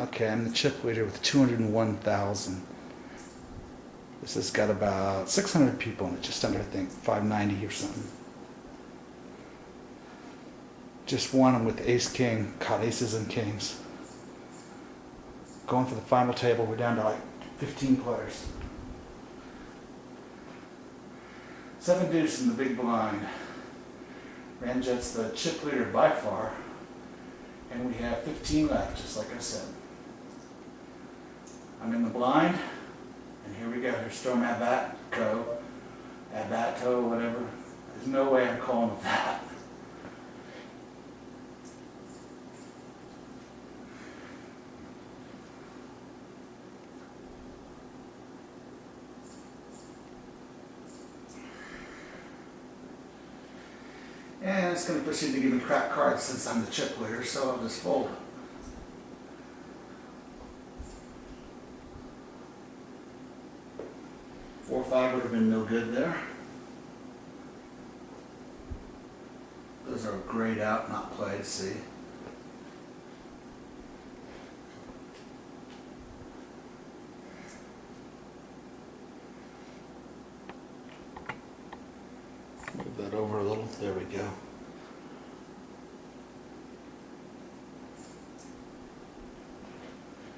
Okay, I'm the chip leader with 201,000. This has got about 600 people in it, just under, I think, 590 or something. Just won them with ace-king, caught aces and kings. Going for the final table, we're down to like 15 players. 7 deuce in the big blind. Ramjet's the chip leader by far. And we have 15 left, just like I said. I'm in the blind, and here we go. Here's Storm at bat, whatever. There's no way I'm calling with that. And it's going to proceed to give me crap cards since I'm the chip leader, so I'll just fold. Four or five would have been no good there. Those are grayed out, not played, see. Move that over a little. There we go.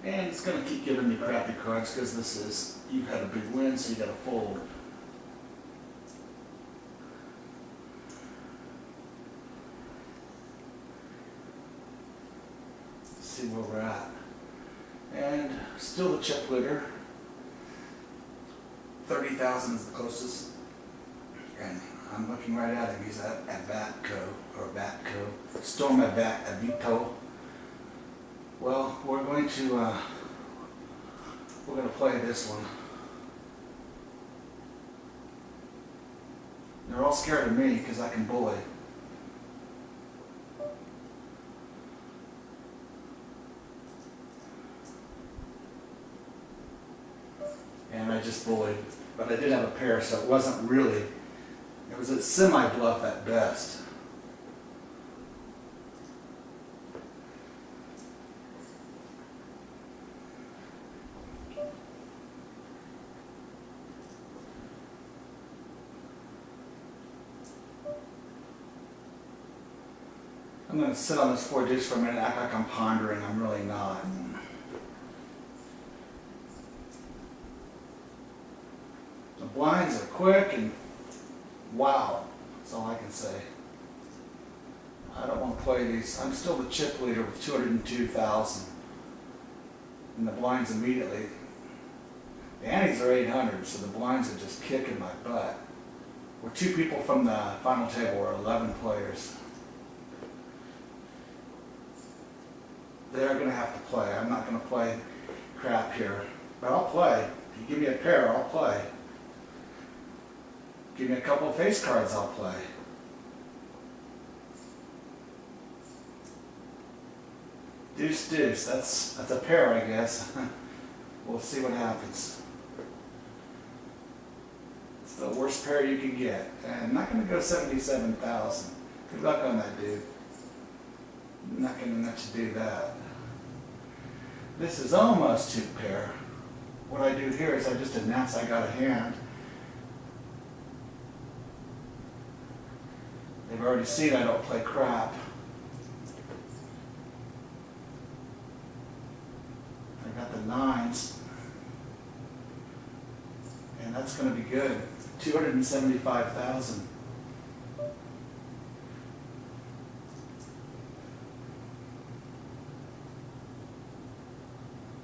And it's going to keep giving me crappy cards because this is, you've had a big win, so you got to fold. Let's see where we're at. And still the chip leader. 30,000 is the closest. And I'm looking right at him. He's at Batco, or Batco. Storm at Vito. Well, we're going to play this one. They're all scared of me because I can bully. And I just bullied, but I did have a pair, so it wasn't really. It was a semi-bluff at best. I'm going to sit on this 4 deuce for a minute and act like I'm pondering. I'm really not. The blinds are quick and wow. That's all I can say. I don't want to play these. I'm still the chip leader with 202,000. And the blinds immediately. The antes are 800, so the blinds are just kicking my butt. We're 2 people from the final table. We're 11 players. They're going to have to play. I'm not going to play crap here. But I'll play. If you give me a pair, I'll play. Give me a couple of face cards, I'll play. Deuce, deuce. That's a pair, I guess. We'll see what happens. It's the worst pair you can get. And I'm not going to go 77,000. Good luck on that, dude. I'm not going to let you do that. This is almost 2 pair. What I do here is I just announce I got a hand. They've already seen I don't play crap. I got the 9s. And that's going to be good. 275,000.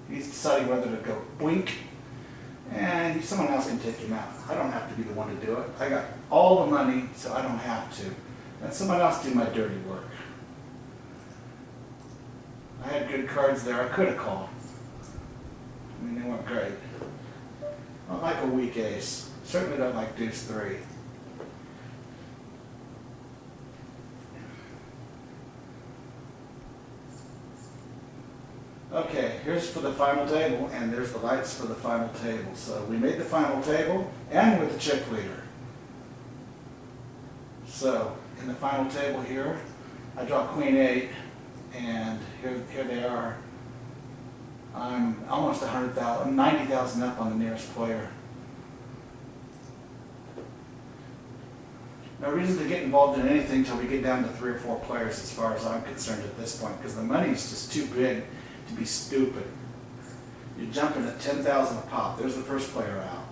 He's deciding whether to go boink, and someone else can take him out. I don't have to be the one to do it. I got all the money, so I don't have to. Let someone else do my dirty work. I had good cards there. I could have called. I mean, they weren't great. I don't like a weak ace. Certainly don't like deuce 3. Okay, here's for the final table, and there's the lights for the final table. So we made the final table, and with the chip leader. So in the final table here, I draw Queen 8, and here they are. I'm almost 100,000, 90,000 up on the nearest player. No reason to get involved in anything until we get down to 3 or 4 players as far as I'm concerned at this point, because the money is just too big to be stupid. You're jumping at 10,000 a pop. There's the first player out.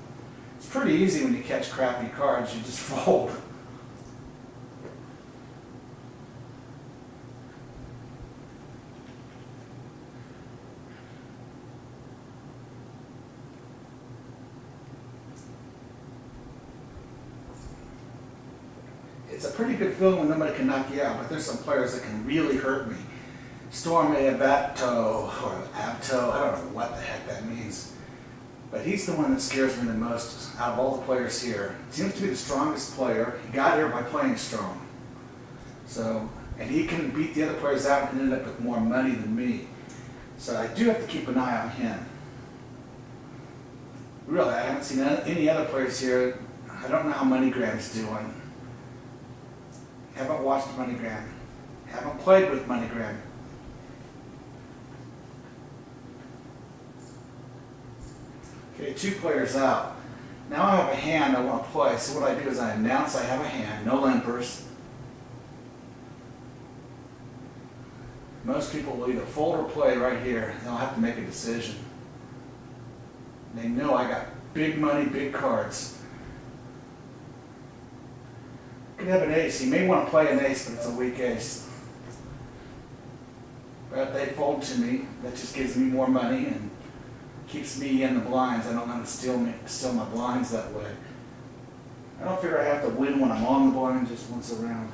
It's pretty easy when you catch crappy cards. You just fold. It's a pretty good feeling when nobody can knock you out, but there's some players that can really hurt me. Storm Abato, or Abto, I don't know what the heck that means. But he's the one that scares me the most out of all the players here. Seems to be the strongest player. He got here by playing strong. So, and he can beat the other players out and end up with more money than me. So I do have to keep an eye on him. Really, I haven't seen any other players here. I don't know how MoneyGram's doing. Haven't watched MoneyGram. Haven't played with MoneyGram. Okay, 2 players out. Now I have a hand I want to play, so what I do is I announce I have a hand, no limpers. Most people will either fold or play right here. They'll have to make a decision. They know I got big money, big cards. Could have an ace. He may want to play an ace, but it's a weak ace. But they fold to me. That just gives me more money and keeps me in the blinds. I don't want to steal my blinds that way. I don't figure I have to win when I'm on the blind just once around.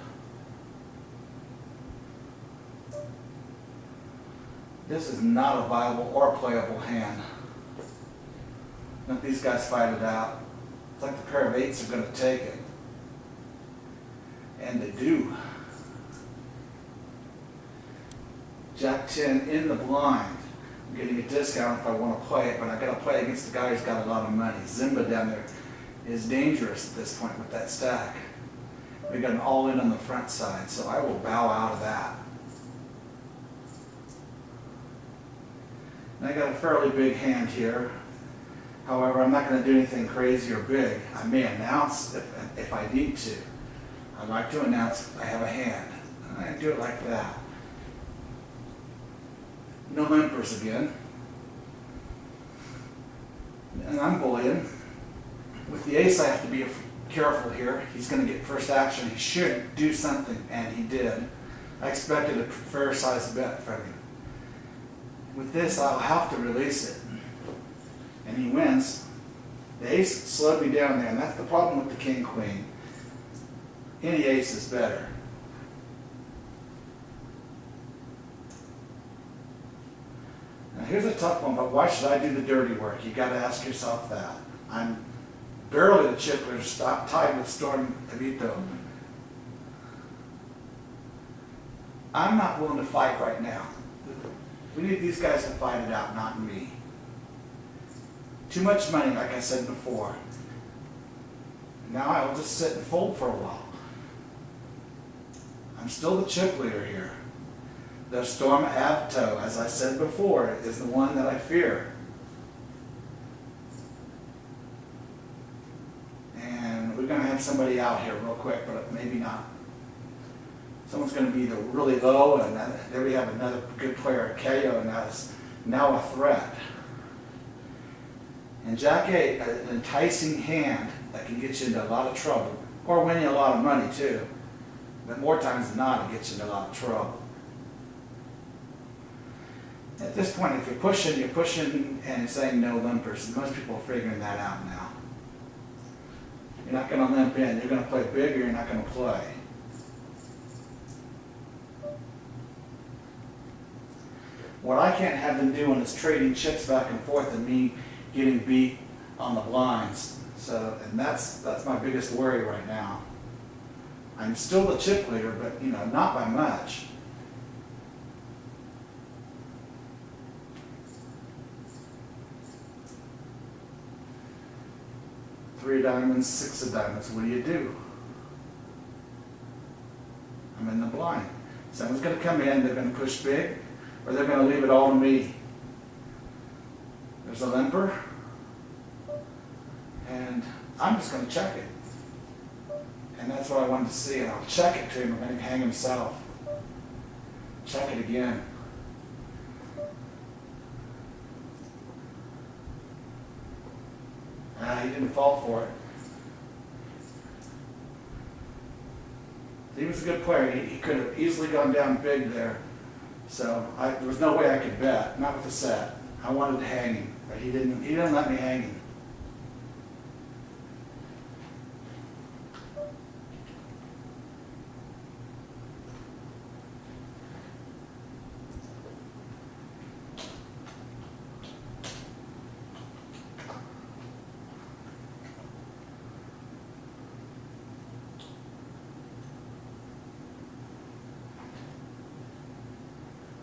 This is not a viable or playable hand. Let these guys fight it out. It's like the pair of 8s are going to take it. And they do. Jack 10 in the blind. I'm getting a discount if I want to play it, but I got to play against the guy who's got a lot of money. Zimba down there is dangerous at this point with that stack. We got an all-in on the front side, so I will bow out of that. And I got a fairly big hand here. However, I'm not going to do anything crazy or big. I may announce if I need to. I like to announce I have a hand. I do it like that. No limpers again. And I'm bullying. With the ace, I have to be careful here. He's going to get first action. He should do something, and he did. I expected a fair-sized bet from him. With this, I'll have to release it. And he wins. The ace slowed me down there, and that's the problem with the king-queen. Any ace is better. Now here's a tough one, but why should I do the dirty work? You got to ask yourself that. I'm barely the chip leader, tied with Storm Avito. I'm not willing to fight right now. We need these guys to fight it out, not me. Too much money, like I said before. Now I'll just sit and fold for a while. I'm still the chip leader here. The Storm Avto, as I said before, is the one that I fear. And we're going to have somebody out here real quick, but maybe not. Someone's going to be either really low, and there we have another good player, KO, and that's now a threat. And Jack 8, an enticing hand that can get you into a lot of trouble, or win you a lot of money too. But more times than not, it gets you into a lot of trouble. At this point, if you're pushing and saying no limpers, and most people are figuring that out now. You're not going to limp in. You're going to play big, or you're not going to play. What I can't have them doing is trading chips back and forth and me getting beat on the blinds. So, and that's my biggest worry right now. I'm still the chip leader, but not by much. Three of diamonds, 6 of diamonds. What do? I'm in the blind. Someone's going to come in, they're going to push big, or they're going to leave it all to me. There's a limper. And I'm just going to check it. And that's what I wanted to see. And I'll check it to him and let him hang himself. Check it again. He didn't fall for it. He was a good player. He could have easily gone down big there. So there was no way I could bet, not with the set. I wanted to hang him, but he didn't let me hang him.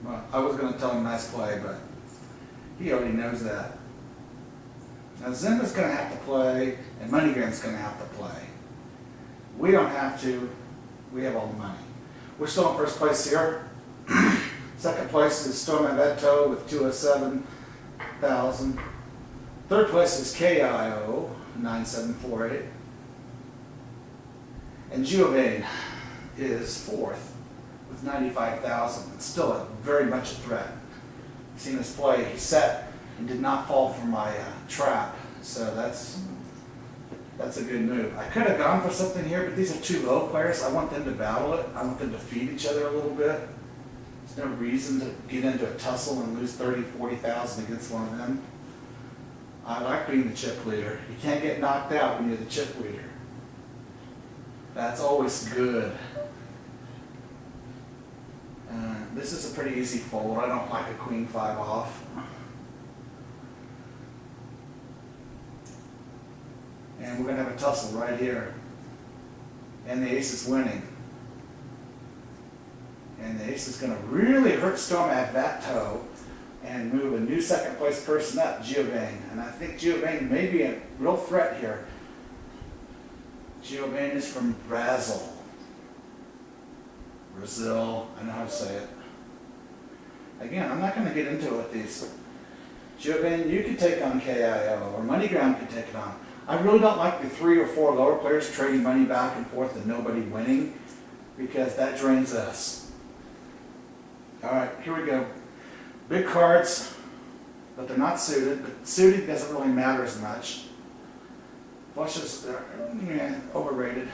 Well, I was going to tell him nice play, but he already knows that. Now Zimba's going to have to play, and MoneyGram's going to have to play. We don't have to. We have all the money. We're still in first place here. Second place is Storm Beto with 207,000. Third place is KIO 9748. And Giovanni is fourth with 95,000. It's still very much a threat. I've seen this play. He set and did not fall for my trap. So that's a good move. I could have gone for something here, but these are two low players. I want them to battle it. I want them to feed each other a little bit. There's no reason to get into a tussle and lose 30,000, 40,000 against one of them. I like being the chip leader. You can't get knocked out when you're the chip leader. That's always good. This is a pretty easy fold. I don't like a queen 5 off. And we're going to have a tussle right here. And the ace is winning. And the ace is going to really hurt Storm at that toe and move a new second place person up, Giovanni. And I think Giovanni may be a real threat here. Giovanni is from Brazil. Brazil, I know how to say it. Again, I'm not going to get into it with these. Giovanni, you could take on KIO, or MoneyGram could take it on. I really don't like the 3 or 4 lower players trading money back and forth and nobody winning, because that drains us. All right, here we go. Big cards, but they're not suited. But suited doesn't really matter as much. Flushes, overrated.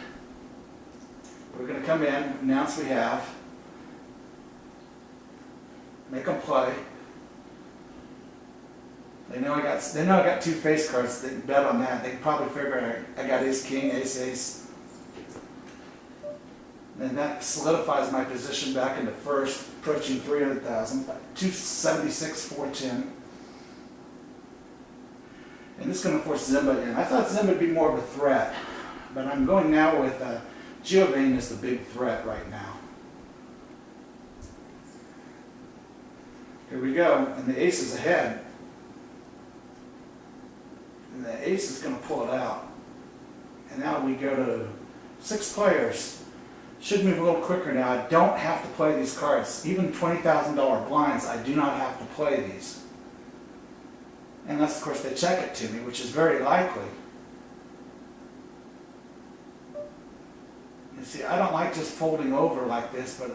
We're going to come in, announce we have, make them play. They know I got 2 face cards. They can bet on that. They can probably figure I got ace king, ace ace. And that solidifies my position back into first, approaching 300,000, 276, 410. And this is going to force Zimba in. I thought Zimba would be more of a threat, but I'm going now with Giovanni is the big threat right now. Here we go, and the ace is ahead. And the ace is going to pull it out. And now we go to 6 players. Should move a little quicker now. I don't have to play these cards. Even $20,000 blinds, I do not have to play these. Unless, of course, they check it to me, which is very likely. You see, I don't like just folding over like this, but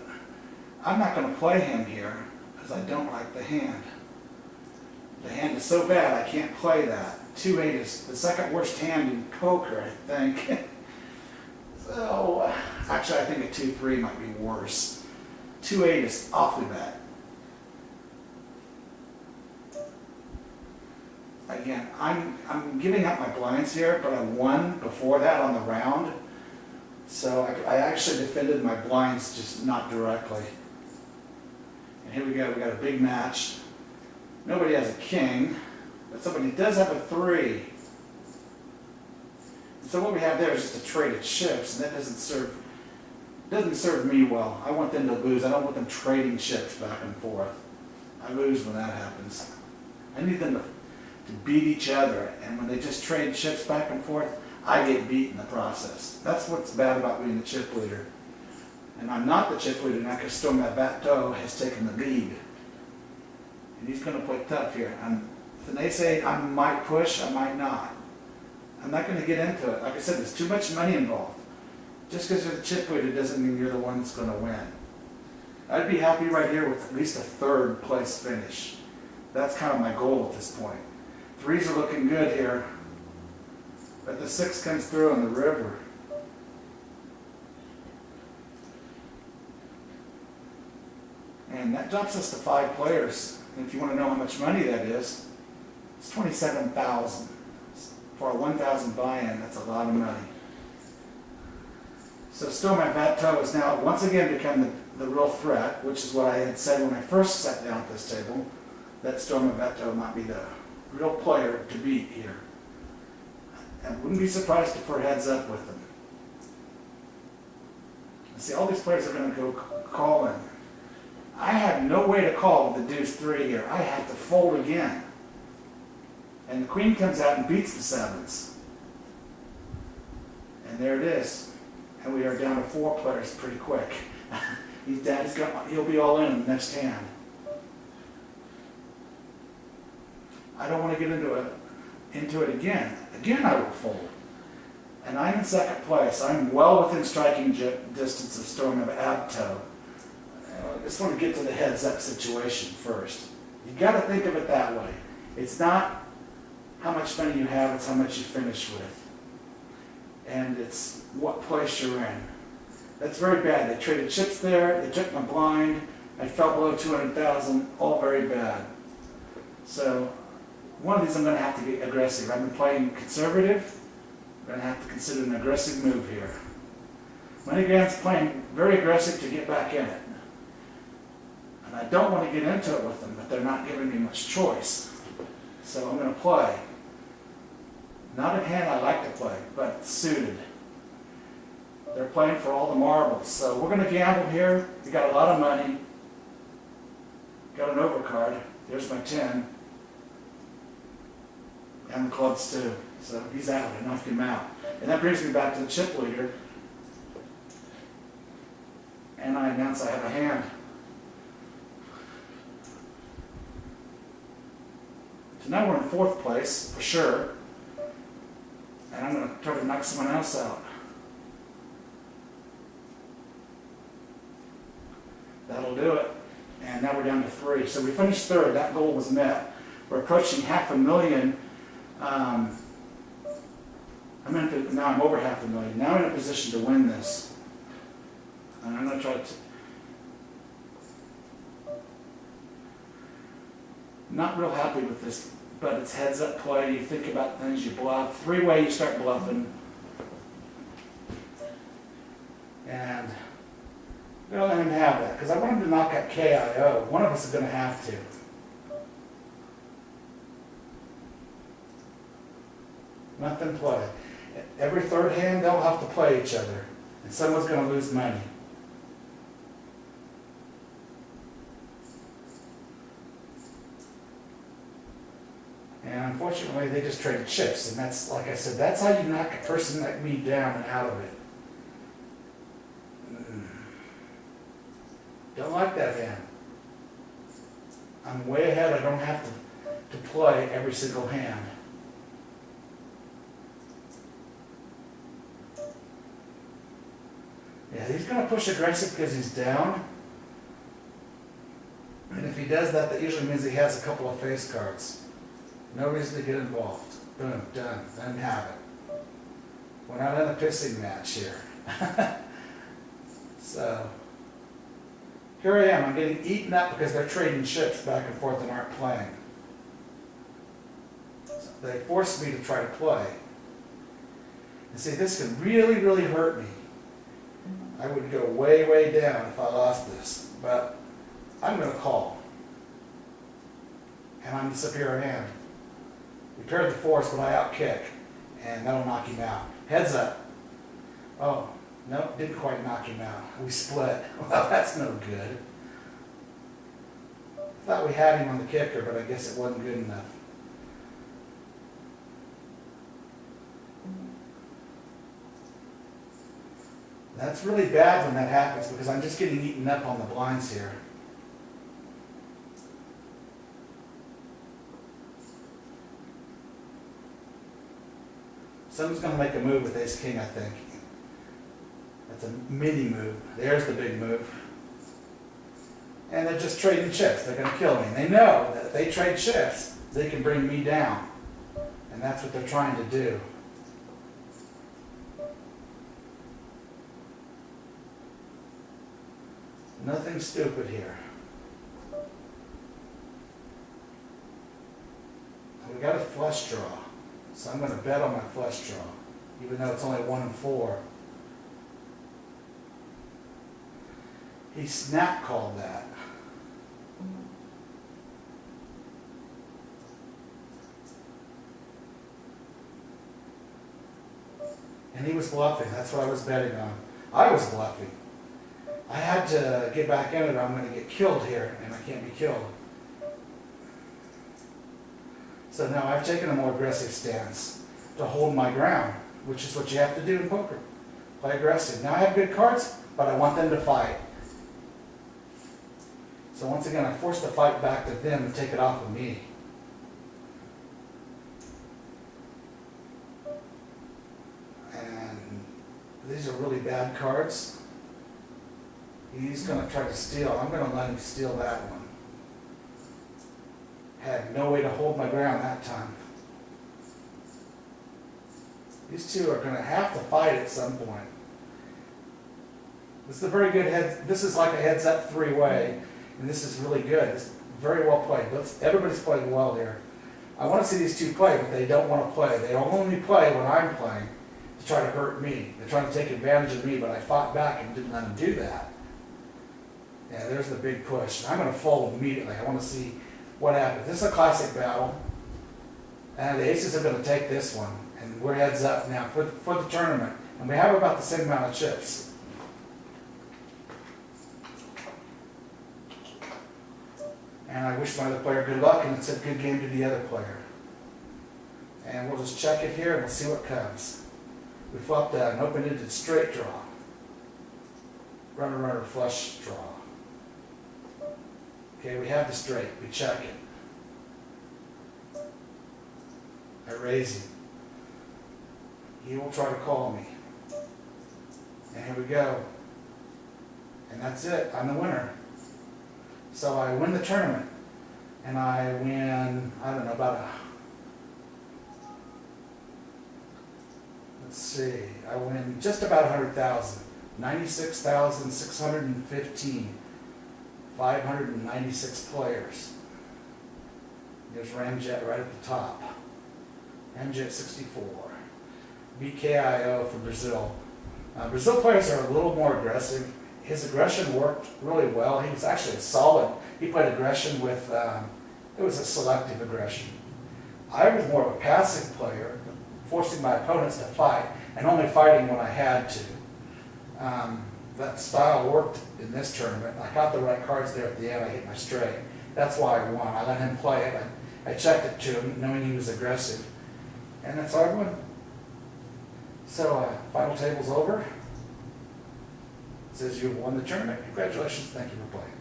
I'm not going to play him here because I don't like the hand. The hand is so bad I can't play that. 2-8 is the second worst hand in poker, I think. So, actually I think a 2-3 might be worse. 2-8 is awfully bad. Again, I'm giving up my blinds here, but I won before that on the round. So I actually defended my blinds, just not directly. And here we go, we got a big match. Nobody has a king, but somebody does have a 3. So what we have there is just a trade of chips, and that doesn't serve me well. I want them to lose. I don't want them trading chips back and forth. I lose when that happens. I need them to beat each other, and when they just trade chips back and forth, I get beat in the process. That's what's bad about being the chip leader. And I'm not the chip leader now because Storm Beto has taken the lead. And he's going to play tough here. If an ace-8, I might push, I might not. I'm not going to get into it. Like I said, there's too much money involved. Just because you're the chip leader doesn't mean you're the one that's going to win. I'd be happy right here with at least a third place finish. That's kind of my goal at this point. Threes are looking good here, but the 6 comes through on the river. And that drops us to 5 players. And if you want to know how much money that is, it's $27,000. For a 1,000 buy-in, that's a lot of money. So Stormy Veto has now once again become the real threat, which is what I had said when I first sat down at this table, that Stormy Veto might be the real player to beat here. I wouldn't be surprised if we're heads up with him. See, all these players are going to go call in. I have no way to call with the deuce 3 here. I have to fold again. And the queen comes out and beats the 7s. And there it is. And we are down to 4 players pretty quick. He'll be all in the next hand. I don't want to get into it again. Again, I will fold. And I'm in second place. I'm well within striking distance of Stormy Veto. I just want to get to the heads-up situation first. You got to think of it that way. It's not how much money you have, it's how much you finish with. And it's what place you're in. That's very bad. They traded chips there, they took my blind, I fell below 200,000, all very bad. So one of these I'm going to have to get aggressive. I've been playing conservative. I'm going to have to consider an aggressive move here. MoneyGram's playing very aggressive to get back in it. And I don't want to get into it with them, but they're not giving me much choice. So I'm going to play. Not a hand I like to play, but suited. They're playing for all the marbles. So we're going to gamble here. We got a lot of money. Got an overcard. There's my 10. And the clubs too. So he's out. I knocked him out. And that brings me back to the chip leader. And I announce I have a hand. So now we're in 4th place, for sure. And I'm going to try to knock someone else out. That'll do it. And now we're down to 3. So we finished 3rd. That goal was met. We're approaching $500,000. Now I'm over $500,000. Now I'm in a position to win this. And I'm going to try to... Not real happy with this, but it's heads up play. You think about things, you bluff. 3-way, you start bluffing. And I'm going to let him have that, because I want him to knock out KIO. One of us is going to have to. Let them play. Every 3rd hand, they'll have to play each other. And someone's going to lose money. And unfortunately, they just traded chips. And that's, like I said, that's how you knock a person like me down and out of it. Don't like that hand. I'm way ahead. I don't have to play every single hand. Yeah, he's going to push aggressive because he's down. And if he does that, that usually means he has a couple of face cards. No reason to get involved. Boom, done. Let him have it. We're not in a pissing match here. So, here I am. I'm getting eaten up because they're trading chips back and forth and aren't playing. So they forced me to try to play. And see, this could really, really hurt me. I would go way, way down if I lost this. But I'm going to call. And I'm the superior hand. We paired the force, but I outkick. And that'll knock him out. Heads up. Oh, nope, didn't quite knock him out. We split. Well, that's no good. I thought we had him on the kicker, but I guess it wasn't good enough. That's really bad when that happens because I'm just getting eaten up on the blinds here. Someone's going to make a move with ace king, I think. That's a mini move. There's the big move. And they're just trading chips. They're going to kill me. And they know that if they trade chips, they can bring me down. And that's what they're trying to do. Nothing stupid here. We got a flush draw. So I'm going to bet on my flush draw, even though it's only 1 and 4. He snap called that. And he was bluffing. That's what I was betting on. I was bluffing. I had to get back in it or I'm going to get killed here, and I can't be killed. So now I've taken a more aggressive stance to hold my ground, which is what you have to do in poker. Play aggressive. Now I have good cards, but I want them to fight. So once again, I force the fight back to them and take it off of me. And these are really bad cards. He's going to try to steal. I'm going to let him steal that one. Had no way to hold my ground that time. These two are going to have to fight at some point. This is a very good head. This is like a heads-up three-way, and this is really good. It's very well played. Everybody's playing well here. I want to see these two play, but they don't want to play. They only play when I'm playing to try to hurt me. They're trying to take advantage of me, but I fought back and didn't let them do that. Yeah, there's the big push. I'm going to fold immediately. I want to see what happens. This is a classic battle, and the aces are going to take this one, and we're heads up now for the tournament, and we have about the same amount of chips. And I wish my other player good luck, and it's a good game to the other player. And we'll just check it here, and we'll see what comes. We flopped an open-ended straight draw. Runner flush draw. Okay, we have the straight. We check it. I raise him. He will try to call me. And here we go. And that's it. I'm the winner. So I win the tournament. And I win, I don't know, let's see, I win just about 100,000. 96,615. 596 players. There's Ramjet right at the top. Ramjet 64. BKIO from Brazil. Brazil players are a little more aggressive. His aggression worked really well. He was actually solid. He played aggression with, it was a selective aggression. I was more of a passive player, forcing my opponents to fight and only fighting when I had to. That style worked in this tournament. I got the right cards there at the end. I hit my straight. That's why I won. I let him play it. I checked it to him, knowing he was aggressive. And that's how I won. So, final table's over. It says you've won the tournament. Congratulations. Thank you for playing.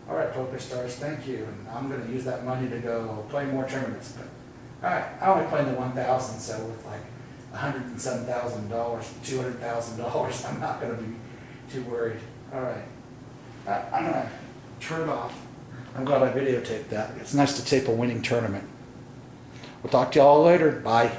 All right, PokerStars, thank you. And I'm going to use that money to go play more tournaments. But, all right, I only played the 1,000, so with like $107,000, $200,000, I'm not going to be too worried. All right. I'm going to turn it off. I'm glad I videotaped that. It's nice to tape a winning tournament. We'll talk to you all later. Bye.